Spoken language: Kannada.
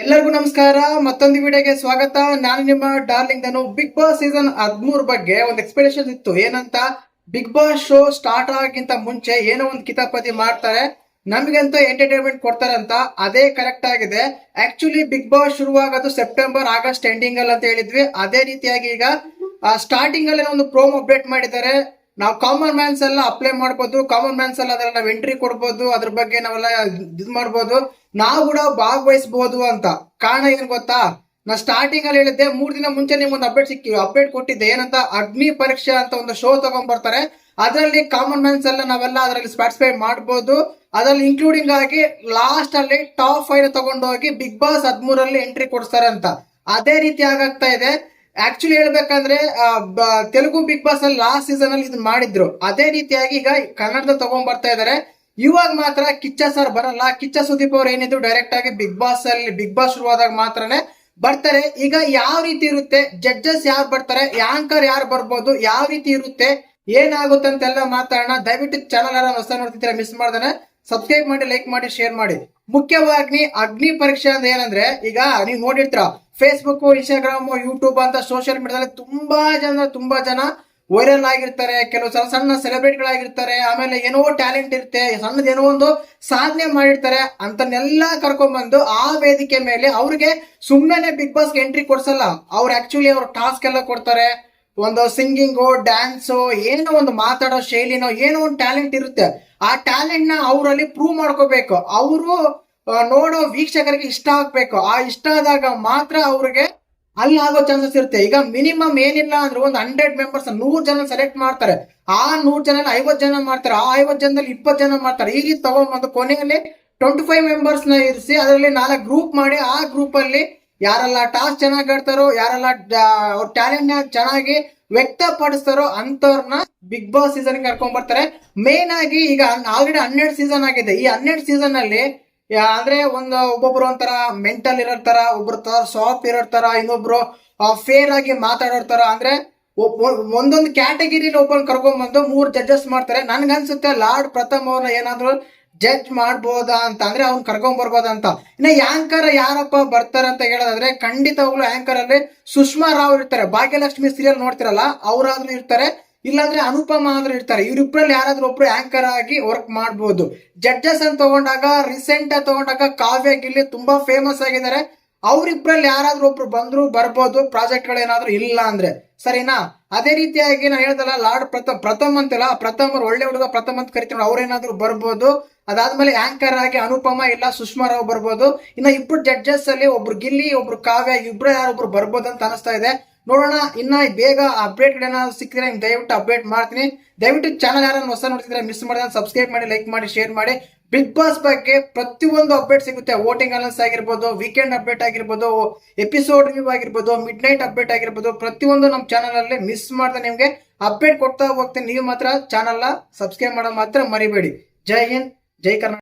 ಎಲ್ಲರಿಗೂ ನಮಸ್ಕಾರ. ಮತ್ತೊಂದು ವಿಡಿಯೋಗೆ ಸ್ವಾಗತ. ನಾನು ನಿಮ್ಮ ಡಾರ್ಲಿಂಗ್ ಧನು. ಬಿಗ್ ಬಾಸ್ ಸೀಸನ್ 13 ಬಗ್ಗೆ ಒಂದು ಎಕ್ಸ್ಪೆಕ್ಟೇಷನ್ ಇತ್ತು. ಏನಂತ, ಬಿಗ್ ಬಾಸ್ ಶೋ ಸ್ಟಾರ್ಟ್ ಆಗಕ್ಕಿಂತ ಮುಂಚೆ ಏನೋ ಒಂದು ಕಿತಾಪತಿ ಮಾಡ್ತಾರೆ, ನಮಗಂತೂ ಎಂಟರ್ಟೈನ್ಮೆಂಟ್ ಕೊಡ್ತಾರೆ ಅಂತ. ಅದೇ ಕರೆಕ್ಟ್ ಆಗಿದೆ. ಆಕ್ಚುಲಿ ಬಿಗ್ ಬಾಸ್ ಶುರುವಾಗೋದು ಸೆಪ್ಟೆಂಬರ್ ಆಗಸ್ಟ್ ಎಂಡಿಂಗ್ ಅಲ್ಲಿ ಅಂತ ಹೇಳಿದ್ವಿ. ಅದೇ ರೀತಿಯಾಗಿ ಈಗ ಸ್ಟಾರ್ಟಿಂಗ್ ಅಲ್ಲಿ ಒಂದು ಪ್ರೋಮೋ ಅಪ್ಡೇಟ್ ಮಾಡಿದ್ದಾರೆ. ನಾವು ಕಾಮನ್ ಮ್ಯಾನ್ಸ್ ಎಲ್ಲ ಅಪ್ಲೈ ಮಾಡ್ಬೋದು, ಕಾಮನ್ ಮ್ಯಾನ್ಸ್ ಎಲ್ಲ ಅದ್ರಲ್ಲಿ ನಾವು ಎಂಟ್ರಿ ಕೊಡ್ಬೋದು, ಅದ್ರ ಬಗ್ಗೆ ನಾವೆಲ್ಲ ಇದು ಮಾಡ್ಬೋದು, ನಾವು ಕೂಡ ಭಾಗವಹಿಸಬಹುದು ಅಂತ. ಕಾರಣ ಏನ್ ಗೊತ್ತಾ, ನಾ ಸ್ಟಾರ್ಟಿಂಗ್ ಅಲ್ಲಿ ಹೇಳಿದ್ದೆ, 3 ದಿನ ಮುಂಚೆ ನಿಮ್ಗೆ ಒಂದು ಅಪ್ಡೇಟ್ ಕೊಟ್ಟಿದ್ದೆ. ಏನಂತ, ಅಗ್ನಿ ಪರೀಕ್ಷೆ ಅಂತ ಒಂದು ಶೋ ತಗೊಂಡ್ ಬರ್ತಾರೆ. ಅದರಲ್ಲಿ ಕಾಮನ್ ಮ್ಯಾನ್ಸ್ ಎಲ್ಲ ನಾವೆಲ್ಲ ಅದರಲ್ಲಿ ಪಾರ್ಟಿಸಿಪೇಟ್ ಮಾಡಬಹುದು. ಅದರಲ್ಲಿ ಇನ್ಕ್ಲೂಡಿಂಗ್ ಆಗಿ ಲಾಸ್ಟ್ ಅಲ್ಲಿ ಟಾಪ್ 5 ತಗೊಂಡೋಗಿ ಬಿಗ್ ಬಾಸ್ 13 ಎಂಟ್ರಿ ಕೊಡ್ತಾರೆ ಅಂತ. ಅದೇ ರೀತಿ ಆಗಾಗ್ತಾ ಇದೆ. ಆಕ್ಚುಲಿ ಹೇಳ್ಬೇಕಂದ್ರೆ ತೆಲುಗು ಬಿಗ್ ಬಾಸ್ ಅಲ್ಲಿ ಲಾಸ್ಟ್ ಸೀಸನ್ ಅಲ್ಲಿ ಇದನ್ನ ಮಾಡಿದ್ರು. ಅದೇ ರೀತಿಯಾಗಿ ಈಗ ಕನ್ನಡದ ತಗೊಂಡ್ ಬರ್ತಾ ಇದಾರೆ. ಇವಾಗ ಮಾತ್ರ ಕಿಚ್ಚ ಸರ್ ಬರಲ್ಲ. ಕಿಚ್ಚ ಸುದೀಪ್ ಅವ್ರು ಏನಿದ್ರು ಡೈರೆಕ್ಟ್ ಆಗಿ ಬಿಗ್ ಬಾಸ್ ಶುರುವಾದಾಗ ಮಾತ್ರನೇ ಬರ್ತಾರೆ. ಈಗ ಯಾವ ರೀತಿ ಇರುತ್ತೆ, ಜಡ್ಜಸ್ ಯಾರು ಬರ್ತಾರೆ, ಯಾಂಕರ್ ಯಾರು ಬರ್ಬೋದು, ಯಾವ ರೀತಿ ಇರುತ್ತೆ, ಏನಾಗುತ್ತೆ ಅಂತೆಲ್ಲ ಮಾತಾಡೋಣ. ದಯವಿಟ್ಟು ಚಾನಲ್ ಯಾರು ಹೊಸ ನೋಡ್ತಿದ್ದೀರಾ ಮಿಸ್ ಮಾಡ್ದಾನೆ ಸಬ್ಸ್ಕ್ರೈಬ್ ಮಾಡಿ, ಲೈಕ್ ಮಾಡಿ, ಶೇರ್ ಮಾಡಿ. ಮುಖ್ಯವಾಗಿ ಅಗ್ನಿ ಪರೀಕ್ಷೆ ಅಂದ್ರೆ ಏನಂದ್ರೆ, ಈಗ ನೀವು ನೋಡಿರ್ತೀರ ಫೇಸ್ಬುಕ್, ಇನ್ಸ್ಟಾಗ್ರಾಮ್, ಯೂಟ್ಯೂಬ್ ಅಂತ ಸೋಷಿಯಲ್ ಮೀಡಿಯಾದಲ್ಲಿ ತುಂಬಾ ಜನ ವೈರಲ್ ಆಗಿರ್ತಾರೆ. ಕೆಲವು ಸಣ್ಣ ಸೆಲೆಬ್ರಿಟಿಗಳಾಗಿರ್ತಾರೆ. ಆಮೇಲೆ ಏನೋ ಟ್ಯಾಲೆಂಟ್ ಇರುತ್ತೆ, ಸಣ್ಣದ ಏನೋ ಒಂದು ಸಾಧನೆ ಮಾಡಿರ್ತಾರೆ. ಅಂತನ್ನೆಲ್ಲ ಕರ್ಕೊಂಡ್ಬಂದು ಆ ವೇದಿಕೆ ಮೇಲೆ ಅವ್ರಿಗೆ ಸುಮ್ಮನೆ ಬಿಗ್ ಬಾಸ್ಗೆ ಎಂಟ್ರಿ ಕೊಡ್ಸಲ್ಲ. ಅವ್ರು ಆಕ್ಚುಲಿ ಅವ್ರ ಟಾಸ್ಕ್ ಎಲ್ಲ ಕೊಡ್ತಾರೆ. ಒಂದು ಸಿಂಗಿಂಗು, ಡ್ಯಾನ್ಸು, ಏನೋ ಒಂದು ಮಾತಾಡೋ ಶೈಲಿನೋ, ಏನೋ ಒಂದು ಟ್ಯಾಲೆಂಟ್ ಇರುತ್ತೆ. ಆ ಟ್ಯಾಲೆಂಟ್ ನ ಅವರಲ್ಲಿ ಪ್ರೂವ್ ಮಾಡ್ಕೋಬೇಕು. ಅವರು ನೋಡೋ ವೀಕ್ಷಕರಿಗೆ ಇಷ್ಟ ಆಗ್ಬೇಕು. ಆ ಇಷ್ಟ ಆದಾಗ ಮಾತ್ರ ಅವ್ರಿಗೆ ಅಲ್ಲಿ ಆಗೋ ಚಾನ್ಸಸ್ ಇರುತ್ತೆ. ಈಗ ಮಿನಿಮಮ್ ಏನಿಲ್ಲ ಅಂದ್ರೆ ಒಂದು 100 ಮೆಂಬರ್ಸ್ 100 ಜನ ಸೆಲೆಕ್ಟ್ ಮಾಡ್ತಾರೆ. ಆ 100 ಜನ 50 ಜನ ಮಾಡ್ತಾರೆ. ಆ 50 ಜನದಲ್ಲಿ 20 ಜನ ಮಾಡ್ತಾರೆ. ಈ ರೀತಿ ತಗೊಂಡ್ಬಂದು ಕೊನೆಯಲ್ಲಿ 25 ಮೆಂಬರ್ಸ್ ನ ಇರಿಸಿ ಅದರಲ್ಲಿ 4 ಗ್ರೂಪ್ ಮಾಡಿ, ಆ ಗ್ರೂಪ್ ಅಲ್ಲಿ ಯಾರೆಲ್ಲ ಟಾಸ್ಕ್ ಚೆನ್ನಾಗಿ ಆಡ್ತಾರೋ, ಯಾರೆಲ್ಲ ಅವ್ರ ಟ್ಯಾಲೆಂಟ್ ನ ಚೆನ್ನಾಗಿ ವ್ಯಕ್ತಪಡಿಸ್ತಾರೋ ಅಂತವ್ರನ್ನ ಬಿಗ್ ಬಾಸ್ ಸೀಸನ್ ಕರ್ಕೊಂಡ್ ಬರ್ತಾರೆ. ಮೇನ್ ಆಗಿ ಈಗ ಆಲ್ರೆಡಿ 12 ಸೀಸನ್ ಆಗಿದೆ. ಈ 12 ಸೀಸನ್ ಅಲ್ಲಿ ಅಂದ್ರೆ ಒಬ್ಬೊಬ್ರು ಒಂಥರ ಮೆಂಟಲ್ ಇರೋ ತರ, ಒಬ್ರು ಸಾಫ್ಟ್ ಇರೋ ತರ, ಇನ್ನೊಬ್ರು ಫೇರ್ ಆಗಿ ಮಾತಾಡೋ ತರ, ಅಂದ್ರೆ ಒಂದೊಂದು ಕ್ಯಾಟಗಿರಿಲಿ ಒಬ್ಬನ್ ಕರ್ಕೊಂಡ್ ಬಂದು 3 ಜಡ್ಜಸ್ ಮಾಡ್ತಾರೆ. ನನ್ಗನ್ಸುತ್ತೆ ಲಾರ್ಡ್ ಪ್ರಥಮ್ ಅವ್ರನ್ನ ಏನಾದ್ರು ಜಡ್ಜ್ ಮಾಡ್ಬೋದಾ ಅಂತ, ಅಂದ್ರೆ ಅವ್ನ್ ಕರ್ಕೊಂಡ್ ಬರ್ಬೋದಂತ. ಇನ್ನ ಯಾಂಕರ್ ಯಾರಪ್ಪ ಬರ್ತಾರೆ ಅಂತ ಹೇಳೋದಾದ್ರೆ, ಖಂಡಿತವಾಗ್ಲು ಆಂಕರ್ ಅಲ್ಲಿ ಸುಷ್ಮಾ ರಾವ್ ಇರ್ತಾರೆ. ಭಾಗ್ಯಲಕ್ಷ್ಮಿ ಸೀರಿಯಲ್ ನೋಡ್ತಿರಲ್ಲ, ಅವ್ರಾದ್ರೂ ಇರ್ತಾರೆ, ಇಲ್ಲಾಂದ್ರೆ ಅನುಪಮ ಆದ್ರೂ ಇರ್ತಾರೆ. ಇವ್ರಿಬ್ರಲ್ಲಿ ಯಾರಾದ್ರೂ ಒಬ್ರು ಆಂಕರ್ ಆಗಿ ವರ್ಕ್ ಮಾಡ್ಬೋದು. ಜಡ್ಜಸ್ ಅಂತ ತಗೊಂಡಾಗ, ರೀಸೆಂಟ್ ಆಗಿ ತಗೊಂಡಾಗ ಕಾವ್ಯ ಗಿಲ್ಲಿ ತುಂಬಾ ಫೇಮಸ್ ಆಗಿದ್ದಾರೆ. ಅವ್ರಿಬ್ರಲ್ಲಿ ಯಾರಾದ್ರೂ ಒಬ್ರು ಬಂದ್ರು ಬರ್ಬೋದು, ಪ್ರಾಜೆಕ್ಟ್ ಗಳು ಏನಾದ್ರು ಇಲ್ಲ ಅಂದ್ರೆ, ಸರಿನಾ? ಅದೇ ರೀತಿಯಾಗಿ ನಾನು ಹೇಳ್ದಲ್ಲ, ಲಾರ್ಡ್ ಪ್ರಥಮ್ ಅಂತಿಲ್ಲ, ಪ್ರಥಮ್ ಅವ್ರು ಒಳ್ಳೆ ಹುಡುಗ ಪ್ರಥಮ್ ಅಂತ ಕರಿತೀವಿ, ಅವ್ರೇನಾದ್ರು ಬರ್ಬೋದು. ಅದಾದ್ಮೇಲೆ ಆಂಕರ್ ಆಗಿ ಅನುಪಮ ಇಲ್ಲ ಸುಷ್ಮಾ ರಾವ್ ಬರ್ಬೋದು. ಇನ್ನ ಇಬ್ರು ಜಡ್ಜಸ್ ಅಲ್ಲಿ ಒಬ್ರು ಗಿಲ್ಲಿ, ಒಬ್ರು ಕಾವ್ಯ, ಇಬ್ರು ಯಾರೊಬ್ರು ಬರ್ಬೋದು ಅಂತ ಅನಿಸ್ತಾ ಇದೆ. ನೋಡೋಣ. ಇನ್ನ ಬೇಗ ಅಪ್ಡೇಟ್ ಏನಾದ್ರು ಸಿಕ್ಕಿದ್ರೆ ದಯವಿಟ್ಟು ಅಪ್ಡೇಟ್ ಮಾಡ್ತೀನಿ. ದಯವಿಟ್ಟು ಚಾನಲ್ ಯಾರನ್ನು ಹೊಸ ನೋಡ್ತಿದ್ರೆ ಮಿಸ್ ಮಾಡಿದ್ರೆ ಸಬ್ಸ್ಕ್ರೈಬ್ ಮಾಡಿ, ಲೈಕ್ ಮಾಡಿ, ಶೇರ್ ಮಾಡಿ. ಬಿಗ್ ಬಾಸ್ ಬಗ್ಗೆ ಪ್ರತಿಯೊಂದು ಅಪ್ಡೇಟ್ ಸಿಗುತ್ತೆ. ವೋಟಿಂಗ್ ಅನೌನ್ಸ್ ಆಗಿರ್ಬೋದು, ವೀಕೆಂಡ್ ಅಪ್ಡೇಟ್ ಆಗಿರ್ಬೋದು, ಎಪಿಸೋಡ್ ರಿವ್ಯೂ ಆಗಿರ್ಬೋದು, ಮಿಡ್ ನೈಟ್ ಅಪ್ಡೇಟ್ ಆಗಿರ್ಬೋದು, ಪ್ರತಿಯೊಂದು ನಮ್ಮ ಚಾನಲ್ ಅಲ್ಲಿ ಮಿಸ್ ಮಾಡ್ದೆ ನಿಮ್ಗೆ ಅಪ್ಡೇಟ್ ಕೊಡ್ತಾ ಹೋಗ್ತೀನಿ. ನೀವು ಮಾತ್ರ ಚಾನಲ್ ಸಬ್ಸ್ಕ್ರೈಬ್ ಮಾಡೋದು ಮಾತ್ರ ಮರಿಬೇಡಿ. ಜೈ ಹಿಂದ್, ಜೈ ಕರ್ನಾಟಕ.